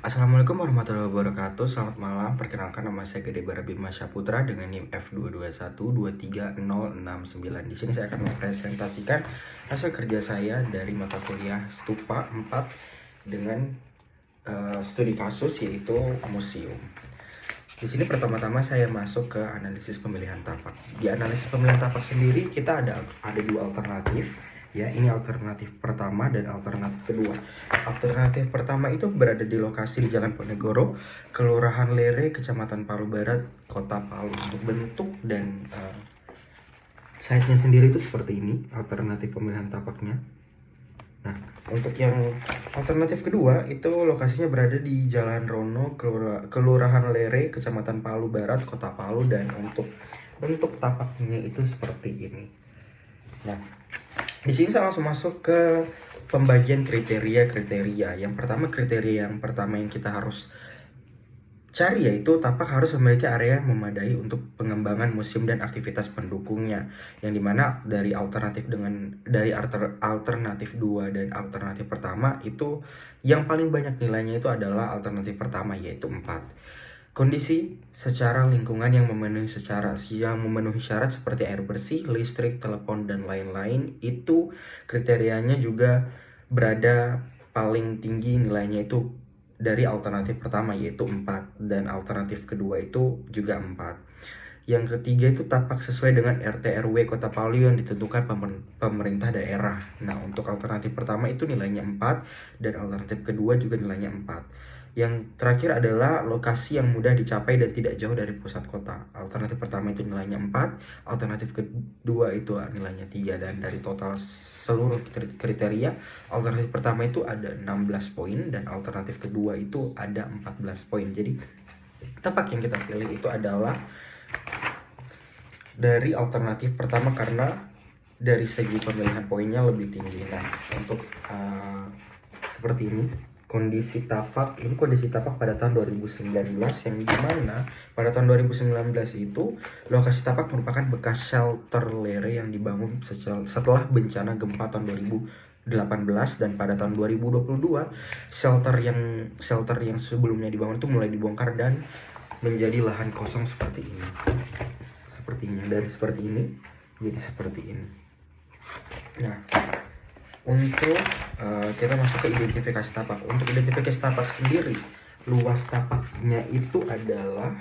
Assalamualaikum warahmatullahi wabarakatuh. Selamat malam. Perkenalkan, nama saya Gede Barabima Syaputra dengan NIM F221230069. Di sini saya akan mempresentasikan hasil kerja saya dari mata kuliah Stupa 4 dengan studi kasus yaitu museum. Di sini pertama-tama saya masuk ke analisis pemilihan tapak. Di analisis pemilihan tapak sendiri kita ada dua alternatif. Ya, ini alternatif pertama dan alternatif kedua. Alternatif pertama itu berada di lokasi di Jalan Ponegoro, Kelurahan Lere, Kecamatan Palu Barat, Kota Palu. Untuk bentuk dan site-nya sendiri itu seperti ini, alternatif pemilihan tapaknya. Nah, untuk yang alternatif kedua itu lokasinya berada di Jalan Rono, Kelurahan Lere, Kecamatan Palu Barat, Kota Palu, dan untuk bentuk tapaknya itu seperti ini. Nah, di sini saya langsung masuk ke pembagian kriteria. Yang pertama yang kita harus cari yaitu tapak harus memiliki area yang memadai untuk pengembangan museum dan aktivitas pendukungnya. Yang dimana dari alternatif 2 dan alternatif pertama itu yang paling banyak nilainya itu adalah alternatif pertama yaitu 4. Kondisi secara lingkungan yang memenuhi syarat seperti air bersih, listrik, telepon, dan lain-lain, itu kriterianya juga berada paling tinggi nilainya itu dari alternatif pertama yaitu 4, dan alternatif kedua itu juga 4. Yang ketiga itu tapak sesuai dengan RT RW Kota Palu yang ditentukan pemerintah daerah. Nah, untuk alternatif pertama itu nilainya 4 dan alternatif kedua juga nilainya 4. Yang terakhir adalah lokasi yang mudah dicapai dan tidak jauh dari pusat kota. Alternatif pertama itu nilainya 4, alternatif kedua itu nilainya 3, dan dari total seluruh kriteria, alternatif pertama itu ada 16 poin dan alternatif kedua itu ada 14 poin. Jadi tapak yang kita pilih itu adalah dari alternatif pertama karena dari segi pemilihan poinnya lebih tinggi. Nah, untuk seperti ini kondisi tapak pada tahun 2019, yang dimana pada tahun 2019 itu lokasi tapak merupakan bekas shelter Lere yang dibangun setelah bencana gempa tahun 2018, dan pada tahun 2022 shelter yang sebelumnya dibangun itu mulai dibongkar dan menjadi lahan kosong seperti ini. Sepertinya dari seperti ini jadi seperti ini. Nah, untuk kita masuk ke identifikasi tapak. Untuk identifikasi tapak sendiri, luas tapaknya itu adalah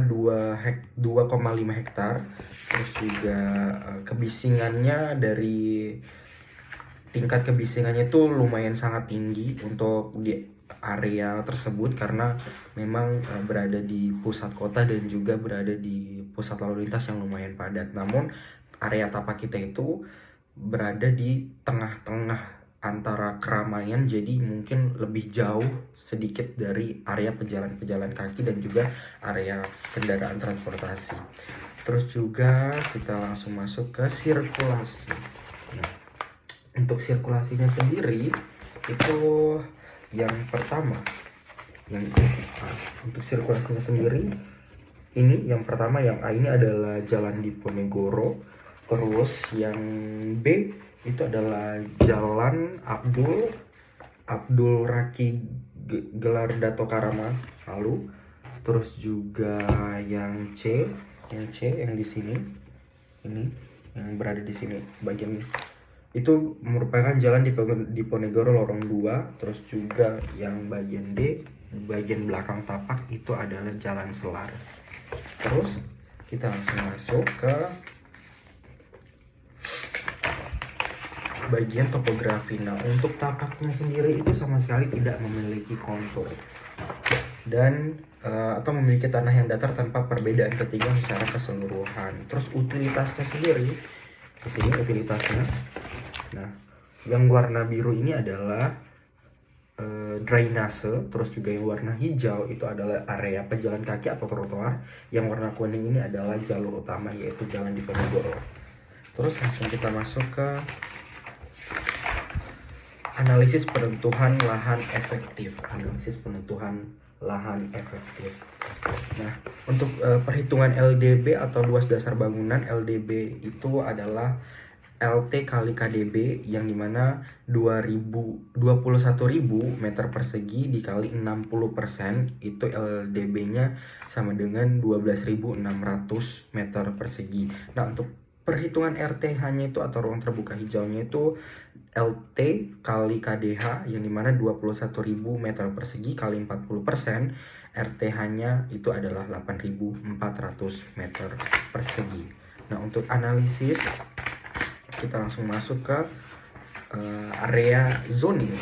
2,5 hektar. Terus juga kebisingannya, dari tingkat kebisingannya itu lumayan sangat tinggi untuk di area tersebut karena memang berada di pusat kota dan juga berada di pusat lalu lintas yang lumayan padat. Namun area tapak kita itu berada di tengah-tengah antara keramaian, jadi mungkin lebih jauh sedikit dari area pejalan kaki dan juga area kendaraan transportasi. Terus juga kita langsung masuk ke sirkulasi. Nah, untuk sirkulasinya sendiri itu yang pertama, untuk sirkulasinya sendiri ini yang pertama, yang A ini adalah Jalan Diponegoro. Terus yang B itu adalah Jalan Abdul Raki Gelardato Karama Palu. Terus juga yang C yang di sini, ini yang berada di sini bagian itu merupakan Jalan Diponegoro Lorong 2. Terus juga yang bagian D, bagian belakang tapak, itu adalah Jalan Selar. Terus kita langsung masuk ke bagian topografi. Nah, untuk tapaknya sendiri itu sama sekali tidak memiliki kontur dan atau memiliki tanah yang datar tanpa perbedaan ketinggian secara keseluruhan. Terus utilitasnya sendiri, di sini utilitasnya. Nah, yang warna biru ini adalah drainase. Terus juga yang warna hijau itu adalah area pejalan kaki atau trotoar. Yang warna kuning ini adalah jalur utama yaitu Jalan Diponegoro. Terus langsung kita masuk ke analisis penentuan lahan efektif. Nah, untuk perhitungan LDB atau luas dasar bangunan, LDB itu adalah LT kali KDB, yang dimana 21.000 meter persegi dikali 60%, itu LDB-nya sama dengan 12.600 meter persegi. Nah, untuk perhitungan RTH-nya itu atau ruang terbuka hijaunya itu LT kali KDH, yang dimana 21.000 meter persegi kali 40%, RTH-nya itu adalah 8.400 meter persegi. Nah, untuk analisis kita langsung masuk ke area zoning.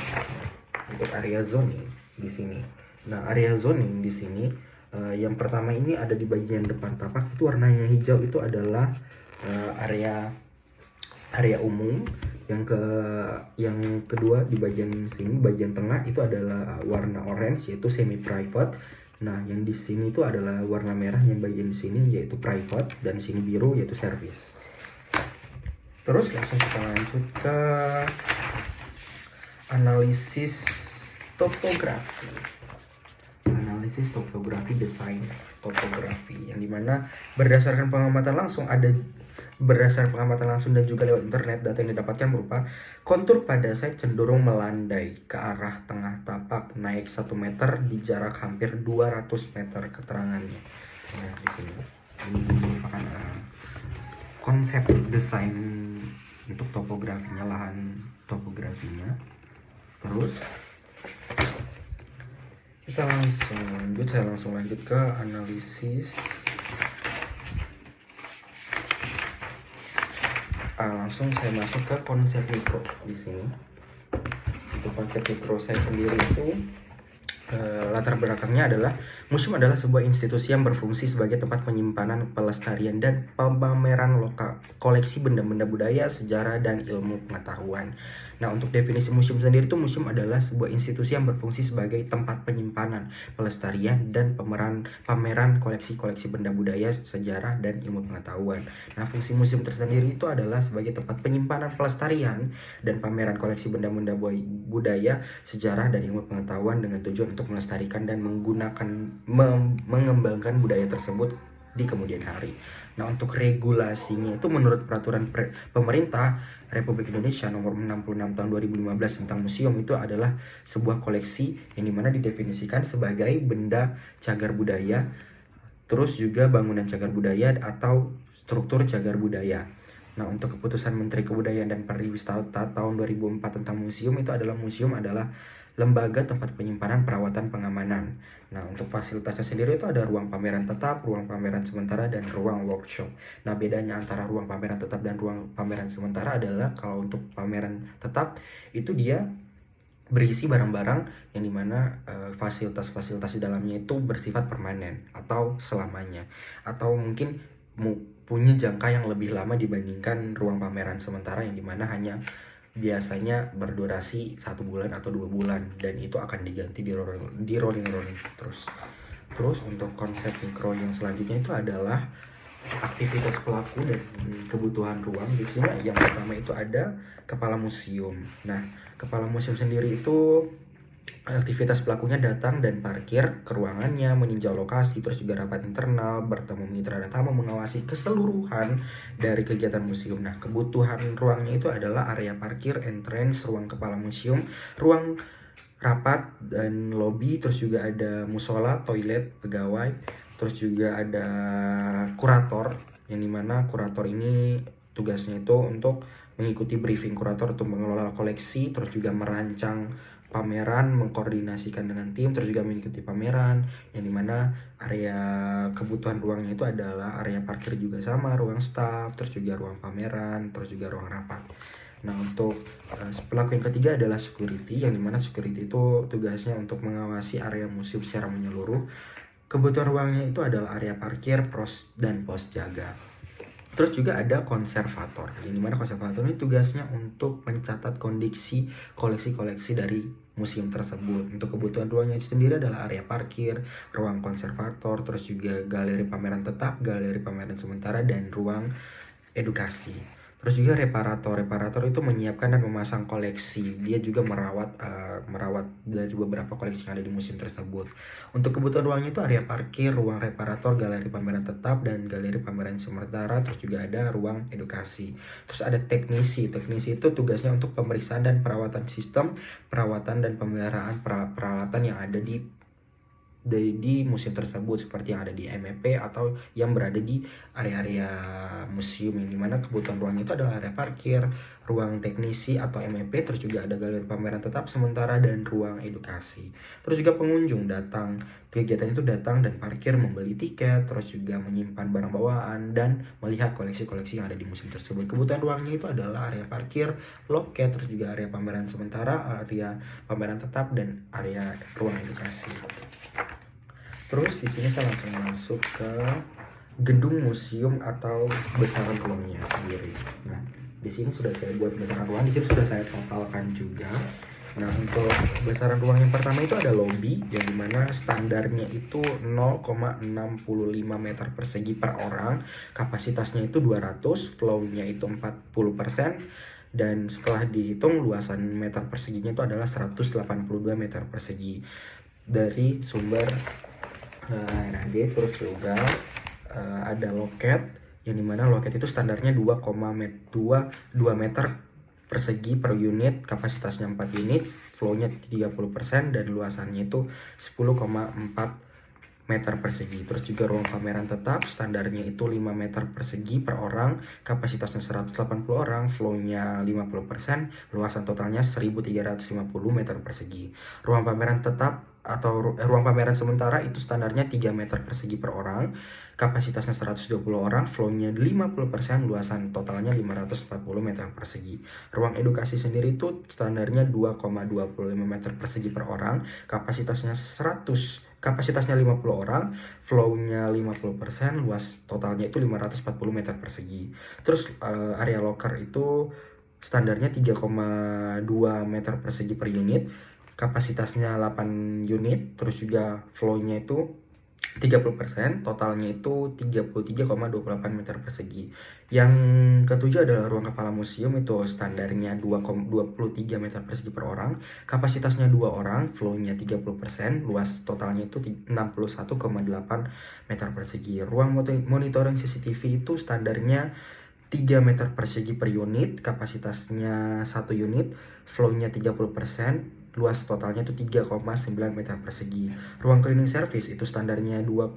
Untuk area zoning di sini. Nah, area zoning di sini yang pertama ini ada di bagian depan tapak, itu warnanya hijau, itu adalah area umum. Yang kedua di bagian sini, bagian tengah itu adalah warna orange, yaitu semi private. Nah, yang di sini itu adalah warna merah, yang bagian sini yaitu private, dan sini biru yaitu service. Terus langsung kita lanjut ke analisis topografi. Analisis topografi, desain topografi, yang dimana berdasarkan pengamatan langsung dan juga lewat internet, data yang didapatkan berupa kontur pada site cenderung melandai ke arah tengah tapak, naik 1 meter di jarak hampir 200 meter keterangannya. Nah, di sini ini merupakan konsep desain untuk topografinya, lahan topografinya. Terus saya langsung lanjut ke analisis. Langsung saya masuk ke konsep mikro di sini. Untuk konsep mikro saya sendiri itu latar belakangnya adalah museum adalah sebuah institusi yang berfungsi sebagai tempat penyimpanan, pelestarian, dan pameran lokal koleksi benda-benda budaya, sejarah, dan ilmu pengetahuan. Nah, untuk definisi museum sendiri itu, museum adalah sebuah institusi yang berfungsi sebagai tempat penyimpanan, pelestarian, dan pameran koleksi-koleksi benda budaya, sejarah, dan ilmu pengetahuan. Nah, fungsi museum tersendiri itu adalah sebagai tempat penyimpanan, pelestarian, dan pameran koleksi benda-benda budaya, sejarah, dan ilmu pengetahuan dengan tujuan untuk melestarikan dan mengembangkan budaya tersebut di kemudian hari. Nah, untuk regulasinya itu menurut peraturan pemerintah Republik Indonesia nomor 66 tahun 2015 tentang museum, itu adalah sebuah koleksi yang dimana didefinisikan sebagai benda cagar budaya, terus juga bangunan cagar budaya atau struktur cagar budaya. Nah, untuk keputusan Menteri Kebudayaan dan Pariwisata tahun 2004 tentang museum, itu adalah museum adalah lembaga tempat penyimpanan, perawatan, pengamanan. Nah, untuk fasilitasnya sendiri itu ada ruang pameran tetap, ruang pameran sementara, dan ruang workshop. Nah, bedanya antara ruang pameran tetap dan ruang pameran sementara adalah kalau untuk pameran tetap itu dia berisi barang-barang yang dimana fasilitas-fasilitas di dalamnya itu bersifat permanen atau selamanya, atau mungkin punya jangka yang lebih lama dibandingkan ruang pameran sementara yang dimana hanya biasanya berdurasi 1 bulan atau 2 bulan, dan itu akan diganti di rolling terus. Untuk konsep mikro yang selanjutnya itu adalah aktivitas pelaku dan kebutuhan ruang. Di sini yang pertama itu ada kepala museum. Nah, kepala museum sendiri itu aktivitas pelakunya datang dan parkir ke ruangannya, meninjau lokasi, terus juga rapat internal, bertemu mitra dan tamu, mengawasi keseluruhan dari kegiatan museum. Nah, kebutuhan ruangnya itu adalah area parkir, entrance, ruang kepala museum, ruang rapat dan lobby, terus juga ada musola, toilet, pegawai, terus juga ada kurator, yang dimana kurator ini tugasnya itu untuk mengikuti briefing kurator untuk mengelola koleksi, terus juga merancang pameran, mengkoordinasikan dengan tim, terus juga mengikuti pameran, yang dimana area kebutuhan ruangnya itu adalah area parkir juga sama, ruang staff, terus juga ruang pameran, terus juga ruang rapat. Nah, untuk pelaku yang ketiga adalah security, yang dimana security itu tugasnya untuk mengawasi area museum secara menyeluruh. Kebutuhan ruangnya itu adalah area parkir, pos, dan pos jaga. Terus juga ada konservator, yang dimana konservator ini tugasnya untuk mencatat kondisi koleksi-koleksi dari museum tersebut. Untuk kebutuhan ruangnya sendiri adalah area parkir, ruang konservator, terus juga galeri pameran tetap, galeri pameran sementara, dan ruang edukasi. Terus juga reparator itu menyiapkan dan memasang koleksi. Dia juga merawat dari beberapa koleksi yang ada di museum tersebut. Untuk kebutuhan ruangnya itu area parkir, ruang reparator, galeri pameran tetap, dan galeri pameran sementara, terus juga ada ruang edukasi. Terus ada teknisi. Teknisi itu tugasnya untuk pemeriksaan dan perawatan sistem, perawatan dan pemeliharaan peralatan yang ada di museum tersebut, seperti yang ada di MEP atau yang berada di area-area museum, yang dimana kebutuhan ruangnya itu adalah area parkir, ruang teknisi atau MEP, terus juga ada galeri pameran tetap sementara dan ruang edukasi. Terus juga pengunjung datang, kegiatan itu datang dan parkir, membeli tiket, terus juga menyimpan barang bawaan dan melihat koleksi-koleksi yang ada di museum tersebut. Kebutuhan ruangnya itu adalah area parkir, loket, terus juga area pameran sementara, area pameran tetap, dan area ruang edukasi. Terus di sini saya langsung masuk ke gedung museum atau besaran ruangnya sendiri. Nah, di sini sudah saya buat besaran ruang, di sini sudah saya totalkan juga. Nah, untuk besaran ruang yang pertama itu ada lobby, yang dimana standarnya itu 0,65 meter persegi per orang, kapasitasnya itu 200, flow-nya itu 40%, dan setelah dihitung luasan meter perseginya itu adalah 182 meter persegi dari sumber RAD. Terus juga ada loket, yang dimana loket itu standarnya 2 meter persegi per unit, kapasitasnya 4 unit, flow-nya 30%, dan luasannya itu 10,4 meter persegi. Terus juga ruang pameran tetap, standarnya itu 5 meter persegi per orang, kapasitasnya 180 orang, flow-nya 50%, luasan totalnya 1350 meter persegi. Ruang pameran tetap atau ruang pameran sementara itu standarnya 3 meter persegi per orang, kapasitasnya 120 orang, flow-nya 50%, luasan totalnya 540 meter persegi. Ruang edukasi sendiri itu standarnya 2,25 meter persegi per orang, kapasitasnya 50 orang, flow-nya 50%, luas totalnya itu 540 meter persegi. Terus area locker itu standarnya 3,2 meter persegi per unit, kapasitasnya 8 unit, terus juga flow-nya itu 30%, totalnya itu 33,28 meter persegi. Yang ketujuh adalah ruang kepala museum, itu standarnya 2,23 meter persegi per orang, kapasitasnya 2 orang, flow-nya 30%, luas totalnya itu 61,8 meter persegi. Ruang monitoring CCTV itu standarnya 3 meter persegi per unit, kapasitasnya 1 unit, flow-nya 30%, luas totalnya itu 3,9 meter persegi. Ruang cleaning service itu standarnya 2,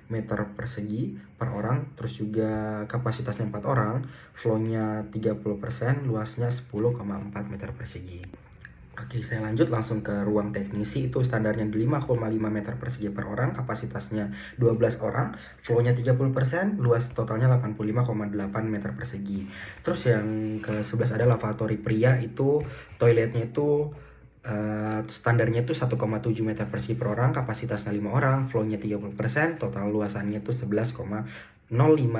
meter persegi per orang, terus juga kapasitasnya 4 orang, flow-nya 30%, luasnya 10,4 meter persegi. Oke, saya lanjut langsung ke ruang teknisi, itu standarnya 5,5 meter persegi per orang, kapasitasnya 12 orang, flow-nya 30%, luas totalnya 85,8 meter persegi. Terus yang ke-11 ada lavatory pria, itu toiletnya itu standarnya itu 1,7 meter persegi per orang, kapasitasnya 5 orang, flow-nya 30%, total luasannya itu 11,05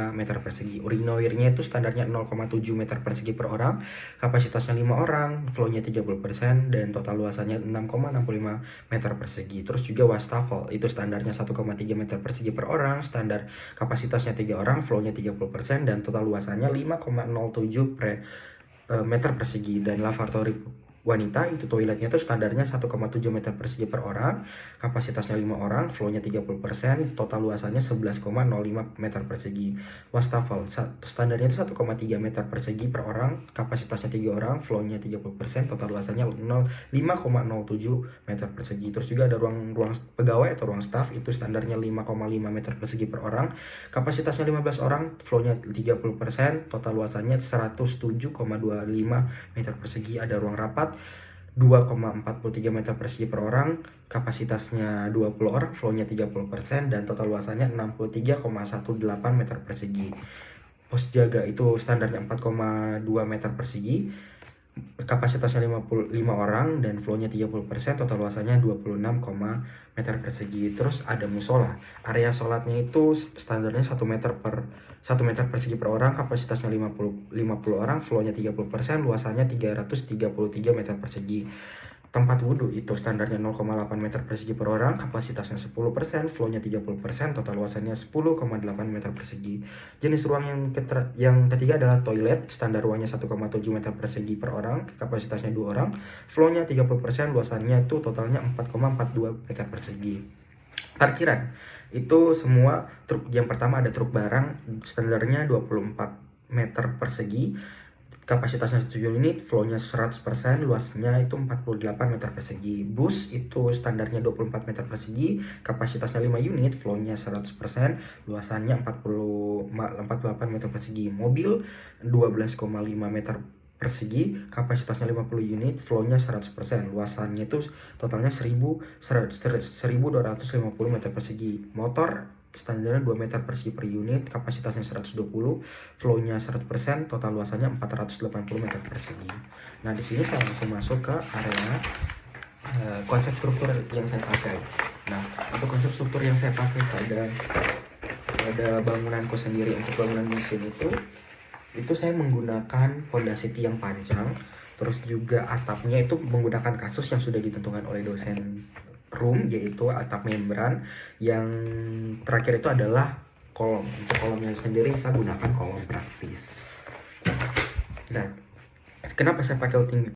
meter persegi. Urinoirnya itu standarnya 0,7 meter persegi per orang, kapasitasnya 5 orang, flow-nya 30%, dan total luasannya 6,65 meter persegi. Terus juga wastafel itu standarnya 1,3 meter persegi per orang, standar kapasitasnya 3 orang, flow-nya 30%, dan total luasannya 5,07 meter persegi. Dan lavatory wanita itu toiletnya itu standarnya 1,7 meter persegi per orang, kapasitasnya 5 orang, flow-nya 30%, total luasannya 11,05 meter persegi. Wastafel standarnya itu 1,3 meter persegi per orang, kapasitasnya 3 orang, flow-nya 30%, total luasannya 5,07 meter persegi. Terus juga ada ruang pegawai atau ruang staff, itu standarnya 5,5 meter persegi per orang, kapasitasnya 15 orang, flow-nya 30%, total luasannya 107,25 meter persegi. Ada ruang rapat 2,43 meter persegi per orang, kapasitasnya 20 orang, flow-nya 30%, dan total luasannya 63,18 meter persegi. Pos jaga itu standarnya 4,2 meter persegi, kapasitasnya 55 orang, dan flow-nya 30%, total luasannya 26, meter persegi. Terus ada musola, area sholatnya itu standarnya 1 meter persegi per orang, kapasitasnya 50 orang, flow-nya 30%, luasannya 333 meter persegi. tempat wudhu itu standarnya 0,8 meter persegi per orang, kapasitasnya 10%, flow-nya 30%, total luasannya 10,8 meter persegi. Jenis ruang yang ketiga adalah toilet, standar ruangnya 1,7 meter persegi per orang, kapasitasnya 2 orang, flow-nya 30%, luasannya itu totalnya 4,42 meter persegi. Parkiran itu semua truk, yang pertama ada truk barang, standarnya 24 meter persegi, kapasitasnya 1 unit, flow-nya 100%, luasnya itu 48 meter persegi. Bus itu standarnya 24 meter persegi, kapasitasnya 5 unit, flow-nya 100%, luasannya 48 meter persegi. Mobil 12,5 meter persegi, kapasitasnya 50 unit, flow-nya 100%, luasannya itu totalnya 1250 meter persegi. Motor standarnya 2 meter persegi per unit, kapasitasnya 120, flow-nya 100%, total luasannya 480 meter persegi. Nah, di sini saya langsung masuk ke area konsep struktur yang saya pakai. Nah, untuk konsep struktur yang saya pakai pada bangunanku sendiri, untuk bangunan museum itu saya menggunakan fondasi tiang panjang, terus juga atapnya itu menggunakan kasus yang sudah ditentukan oleh dosen room, yaitu atap membran. Yang terakhir itu adalah kolom. Untuk kolomnya sendiri saya gunakan kolom praktis. Nah, kenapa saya pakai